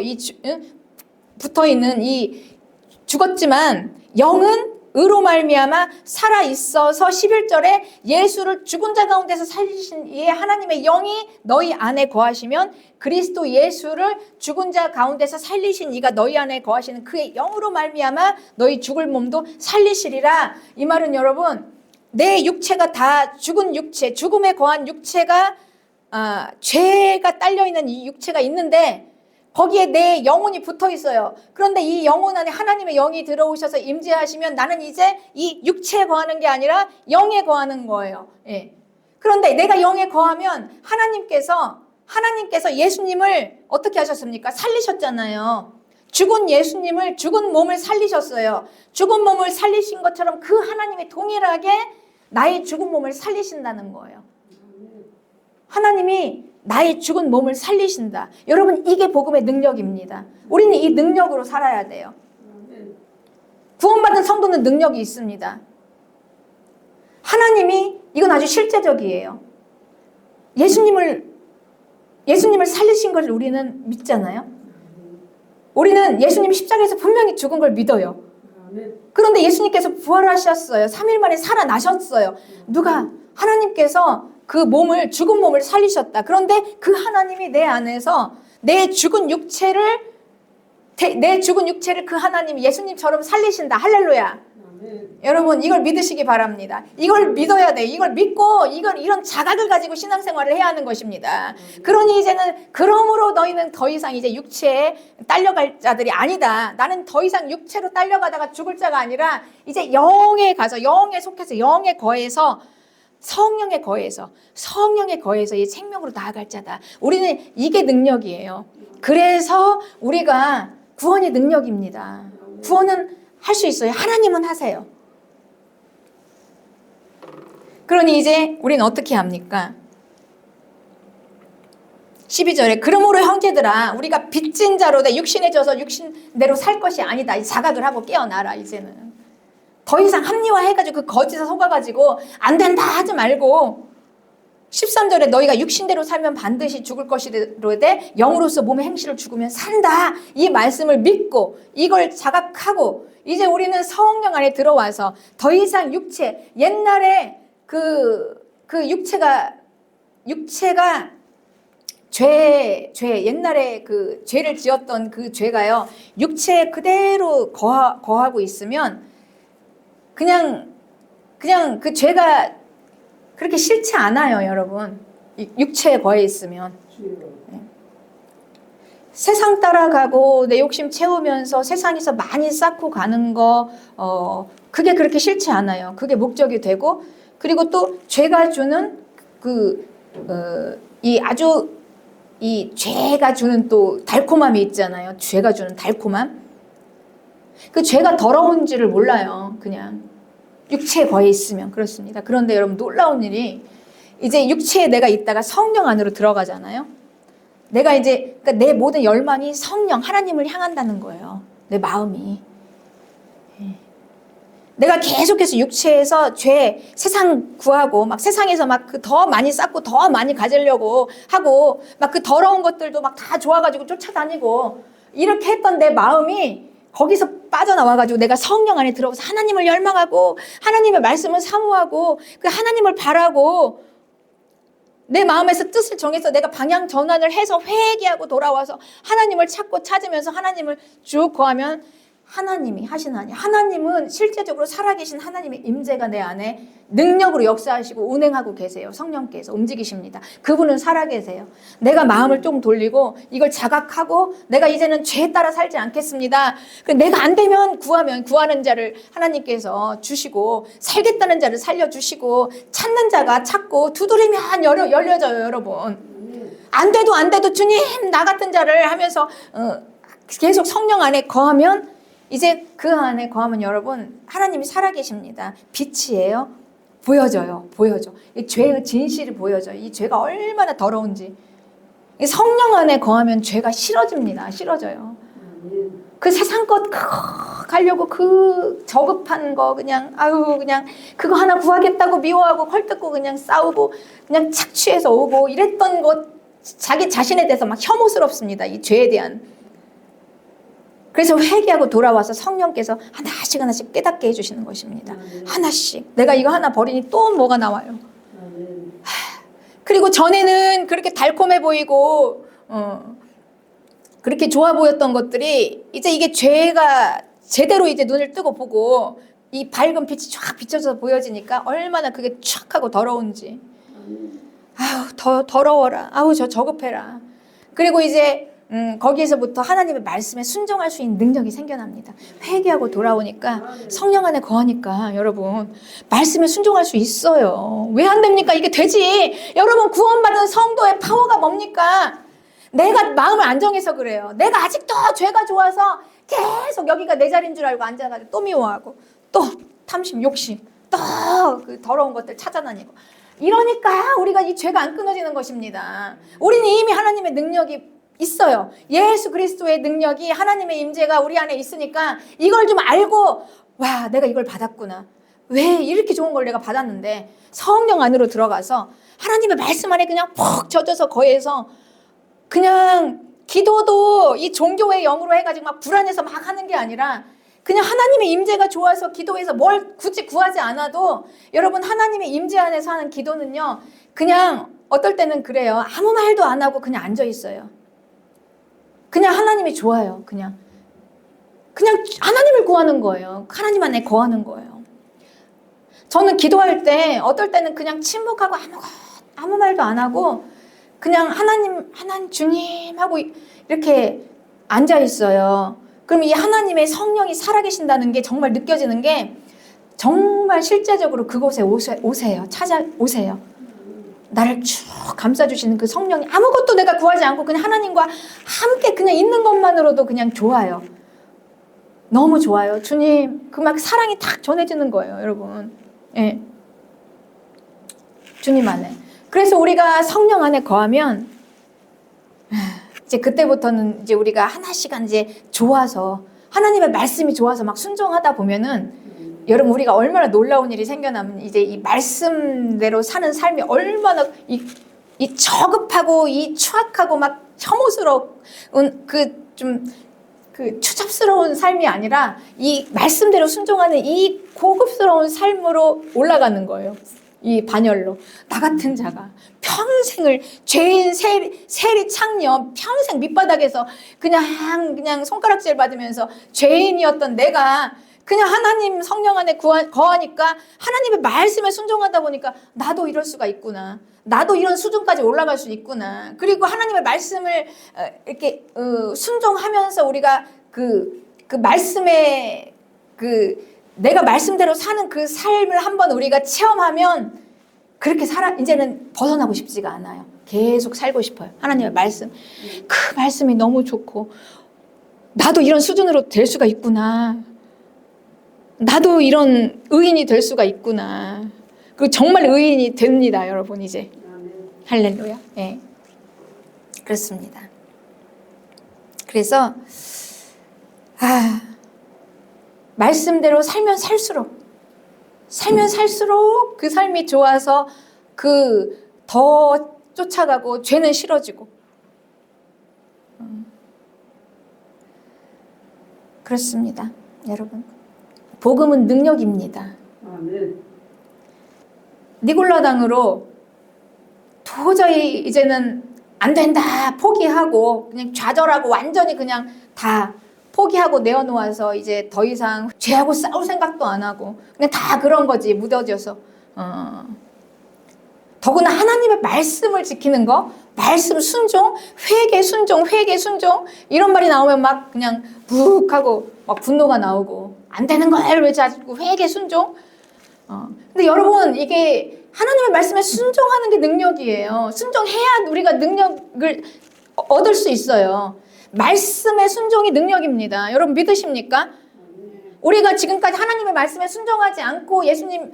붙어있는 이 죽었지만 영은 의로 말미암아 살아 있어서 11절에 예수를 죽은 자 가운데서 살리신 이에 하나님의 영이 너희 안에 거하시면 그리스도 예수를 죽은 자 가운데서 살리신 이가 너희 안에 거하시는 그의 영으로 말미암아 너희 죽을 몸도 살리시리라. 이 말은 여러분, 내 육체가 다 죽은 육체, 죽음에 거한 육체가 죄가 딸려있는 이 육체가 있는데 거기에 내 영혼이 붙어 있어요. 그런데 이 영혼 안에 하나님의 영이 들어오셔서 임재하시면 나는 이제 이 육체에 거하는 게 아니라 영에 거하는 거예요. 예. 그런데 내가 영에 거하면 하나님께서 예수님을 어떻게 하셨습니까? 살리셨잖아요. 죽은 예수님을, 죽은 몸을 살리셨어요. 죽은 몸을 살리신 것처럼 그 하나님이 동일하게 나의 죽은 몸을 살리신다는 거예요. 하나님이 나의 죽은 몸을 살리신다. 여러분, 이게 복음의 능력입니다. 우리는 이 능력으로 살아야 돼요. 구원받은 성도는 능력이 있습니다. 하나님이, 이건 아주 실제적이에요. 예수님을 살리신 걸 우리는 믿잖아요. 우리는 예수님이 십자가에서 분명히 죽은 걸 믿어요. 그런데 예수님께서 부활하셨어요. 3일 만에 살아나셨어요. 하나님께서 그 몸을, 죽은 몸을 살리셨다. 그런데 그 하나님이 내 안에서 내 죽은 육체를 그 하나님이 예수님처럼 살리신다. 할렐루야. 여러분 이걸 믿으시기 바랍니다. 이걸 믿어야 돼. 이걸 믿고 이런 자각을 가지고 신앙생활을 해야 하는 것입니다. 그러니 이제는 그러므로 너희는 더 이상 이제 육체에 딸려갈 자들이 아니다. 나는 더 이상 육체로 딸려가다가 죽을 자가 아니라 이제 영에 가서 영에 속해서 영에 거해서 성령에 거해서 이 생명으로 나아갈 자다. 우리는 이게 능력이에요. 그래서 우리가 구원이 능력입니다. 구원은 할 수 있어요. 하나님은 하세요. 그러니 이제 우리는 어떻게 합니까? 12절에 그러므로 형제들아 우리가 빚진 자로 내 육신에 져서 육신대로 살 것이 아니다. 이 자각을 하고 깨어나라. 이제는 더 이상 합리화해가지고 그 거짓에 속아가지고 안 된다 하지 말고 13절에 너희가 육신대로 살면 반드시 죽을 것이로되 영으로서 몸의 행실을 죽으면 산다. 이 말씀을 믿고 이걸 자각하고 이제 우리는 성령 안에 들어와서 더 이상 육체 옛날에 그 육체가 죄 옛날에 그 죄를 지었던 그 죄가요 육체에 그대로 거하고 있으면 그냥 그 죄가 그렇게 싫지 않아요, 여러분. 육체에 거해 있으면. 네. 세상 따라가고 내 욕심 채우면서 세상에서 많이 쌓고 가는 거 그게 그렇게 싫지 않아요. 그게 목적이 되고 그리고 또 죄가 주는 이 죄가 주는 또 달콤함이 있잖아요. 죄가 주는 달콤함. 그 죄가 더러운지를 몰라요. 그냥 육체에 거해 있으면 그렇습니다. 그런데 여러분 놀라운 일이 이제 육체에 내가 있다가 성령 안으로 들어가잖아요. 내가 이제 그러니까 내 모든 열망이 성령 하나님을 향한다는 거예요. 내 마음이. 내가 계속해서 육체에서 죄, 세상 구하고 막 세상에서 막 그 더 많이 쌓고 더 많이 가지려고 하고 막 그 더러운 것들도 막 다 좋아가지고 쫓아다니고 이렇게 했던 내 마음이 거기서 빠져나와가지고 내가 성령 안에 들어가서 하나님을 열망하고 하나님의 말씀을 사모하고 그 하나님을 바라고 내 마음에서 뜻을 정해서 내가 방향 전환을 해서 회개하고 돌아와서 하나님을 찾으면서 하나님을 쭉 구하면 하나님이 하신 하나님은 실제적으로 살아계신 하나님의 임재가 내 안에 능력으로 역사하시고 운행하고 계세요. 성령께서 움직이십니다. 그분은 살아계세요. 내가 마음을 좀 돌리고 이걸 자각하고 내가 이제는 죄에 따라 살지 않겠습니다. 내가 안 되면 구하는 자를 하나님께서 주시고 살겠다는 자를 살려주시고 찾는 자가 찾고 두드리면 열려져요. 여러분 안 돼도 주님 나 같은 자를 하면서 계속 성령 안에 거하면 이제 그 안에 거하면 여러분 하나님이 살아계십니다. 빛이에요. 보여져. 이 죄의 진실이 보여져요. 이 죄가 얼마나 더러운지. 성령 안에 거하면 죄가 싫어져요. 그 세상 것 가려고 그 저급한 거 그냥 그거 하나 구하겠다고 미워하고 헐뜯고 그냥 싸우고 그냥 착취해서 오고 이랬던 것 자기 자신에 대해서 막 혐오스럽습니다. 이 죄에 대한. 그래서 회개하고 돌아와서 성령께서 하나씩 깨닫게 해주시는 것입니다. 하나씩. 내가 이거 하나 버리니 또 뭐가 나와요. 그리고 전에는 그렇게 달콤해 보이고 그렇게 좋아 보였던 것들이 이제 이게 죄가 제대로 이제 눈을 뜨고 보고 이 밝은 빛이 쫙 비춰져서 보여지니까 얼마나 그게 촥 하고 더러운지. 아우 더러워라. 아우 저급해라. 그리고 이제 거기에서부터 하나님의 말씀에 순종할 수 있는 능력이 생겨납니다. 회개하고 돌아오니까 성령 안에 거하니까 여러분 말씀에 순종할 수 있어요. 왜 안 됩니까? 이게 되지. 여러분 구원받은 성도의 파워가 뭡니까? 내가 마음을 안 정해서 그래요. 내가 아직도 죄가 좋아서 계속 여기가 내 자리인 줄 알고 앉아가지고 또 미워하고 또 탐심, 욕심, 또 그 더러운 것들 찾아다니고 이러니까 우리가 이 죄가 안 끊어지는 것입니다. 우리는 이미 하나님의 능력이 있어요. 예수 그리스도의 능력이 하나님의 임재가 우리 안에 있으니까 이걸 좀 알고 와 내가 이걸 받았구나. 왜 이렇게 좋은 걸 내가 받았는데 성령 안으로 들어가서 하나님의 말씀 안에 그냥 푹 젖어서 거해서 그냥 기도도 이 종교의 영으로 해가지고 막 불안해서 막 하는 게 아니라 그냥 하나님의 임재가 좋아서 기도해서 뭘 굳이 구하지 않아도 여러분 하나님의 임재 안에서 하는 기도는요 그냥 어떨 때는 그래요. 아무 말도 안 하고 그냥 앉아 있어요. 그냥 하나님이 좋아요. 그냥 하나님을 구하는 거예요. 하나님 안에 거하는 거예요. 저는 기도할 때 어떨 때는 그냥 침묵하고 아무 말도 안 하고 그냥 하나님 주님 하고 이렇게 앉아 있어요. 그럼 이 하나님의 성령이 살아계신다는 게 정말 느껴지는 게 정말 실제적으로 그곳에 오세요. 찾아오세요. 나를 쭉 감싸주시는 그 성령이 아무것도 내가 구하지 않고 그냥 하나님과 함께 그냥 있는 것만으로도 그냥 좋아요. 너무 좋아요. 주님, 그 막 사랑이 탁 전해지는 거예요, 여러분. 예. 주님 안에. 그래서 우리가 성령 안에 거하면 이제 그때부터는 이제 우리가 하나씩 이제 좋아서 하나님의 말씀이 좋아서 막 순종하다 보면은 여러분 우리가 얼마나 놀라운 일이 생겨나면 이제 이 말씀대로 사는 삶이 얼마나 이 저급하고 이 추악하고 막 혐오스러운 그 추잡스러운 삶이 아니라 이 말씀대로 순종하는 이 고급스러운 삶으로 올라가는 거예요. 이 반열로. 나 같은 자가 평생을 죄인 세리 창녀 평생 밑바닥에서 그냥 손가락질 받으면서 죄인이었던 내가 그냥 하나님 성령 안에 거하니까 하나님의 말씀에 순종하다 보니까 나도 이럴 수가 있구나. 나도 이런 수준까지 올라갈 수 있구나. 그리고 하나님의 말씀을 이렇게 순종하면서 우리가 그 말씀에 내가 말씀대로 사는 그 삶을 한번 우리가 체험하면 그렇게 이제는 벗어나고 싶지가 않아요. 계속 살고 싶어요. 하나님의 말씀. 그 말씀이 너무 좋고 나도 이런 수준으로 될 수가 있구나. 나도 이런 의인이 될 수가 있구나. 그리고 정말 의인이 됩니다, 여러분 이제. 할렐루야. 예. 그렇습니다. 그래서 말씀대로 살면 살수록 그 삶이 좋아서 더 쫓아가고 죄는 싫어지고 그렇습니다, 여러분. 복음은 능력입니다. 아멘. 니골라당으로 도저히 이제는 안 된다 포기하고 그냥 좌절하고 완전히 그냥 다 포기하고 내어놓아서 이제 더 이상 죄하고 싸울 생각도 안 하고 그냥 다 그런 거지 묻어져서 더구나 하나님의 말씀을 지키는 거 말씀 순종 회개 순종 이런 말이 나오면 막 그냥 묵 하고 막 분노가 나오고 안 되는 걸 왜 자꾸 회개 순종 근데 여러분 이게 하나님의 말씀에 순종하는 게 능력이에요. 순종해야 우리가 능력을 얻을 수 있어요. 말씀의 순종이 능력입니다. 여러분 믿으십니까? 우리가 지금까지 하나님의 말씀에 순종하지 않고 예수님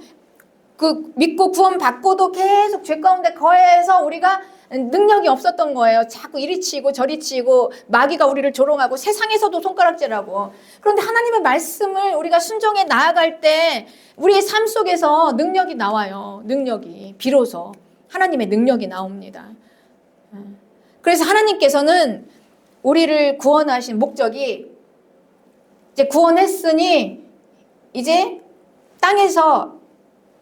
믿고 구원 받고도 계속 죄 가운데 거해서 우리가 능력이 없었던 거예요. 자꾸 이리 치고 저리 치고 마귀가 우리를 조롱하고 세상에서도 손가락질하고. 그런데 하나님의 말씀을 우리가 순종해 나아갈 때 우리의 삶 속에서 능력이 나와요. 능력이 비로소 하나님의 능력이 나옵니다. 그래서 하나님께서는 우리를 구원하신 목적이 이제 구원했으니 이제 땅에서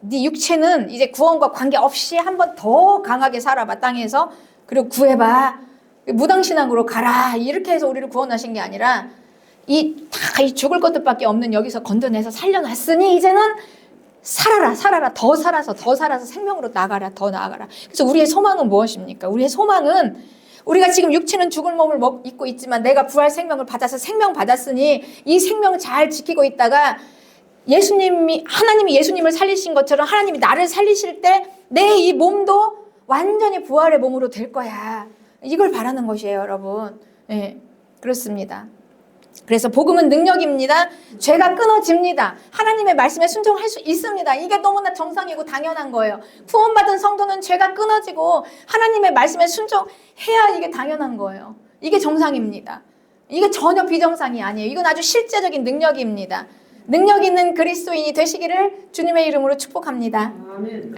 네 육체는 이제 구원과 관계없이 한 번 더 강하게 살아봐 땅에서. 그리고 구해봐. 무당신앙으로 가라. 이렇게 해서 우리를 구원하신 게 아니라 이 죽을 것들밖에 없는 여기서 건져내서 살려놨으니 이제는 살아라. 더 살아서 생명으로 나가라. 더 나아가라. 그래서 우리의 소망은 무엇입니까? 우리의 소망은 우리가 지금 육체는 죽을 몸을 입고 있지만 내가 부활 생명을 받아서 생명 받았으니 이 생명을 잘 지키고 있다가 하나님이 예수님을 살리신 것처럼 하나님이 나를 살리실 때 내 이 몸도 완전히 부활의 몸으로 될 거야. 이걸 바라는 것이에요, 여러분. 네, 그렇습니다. 그래서 복음은 능력입니다. 죄가 끊어집니다. 하나님의 말씀에 순종할 수 있습니다. 이게 너무나 정상이고 당연한 거예요. 구원받은 성도는 죄가 끊어지고 하나님의 말씀에 순종해야 이게 당연한 거예요. 이게 정상입니다. 이게 전혀 비정상이 아니에요. 이건 아주 실제적인 능력입니다. 능력 있는 그리스도인이 되시기를 주님의 이름으로 축복합니다. 아멘.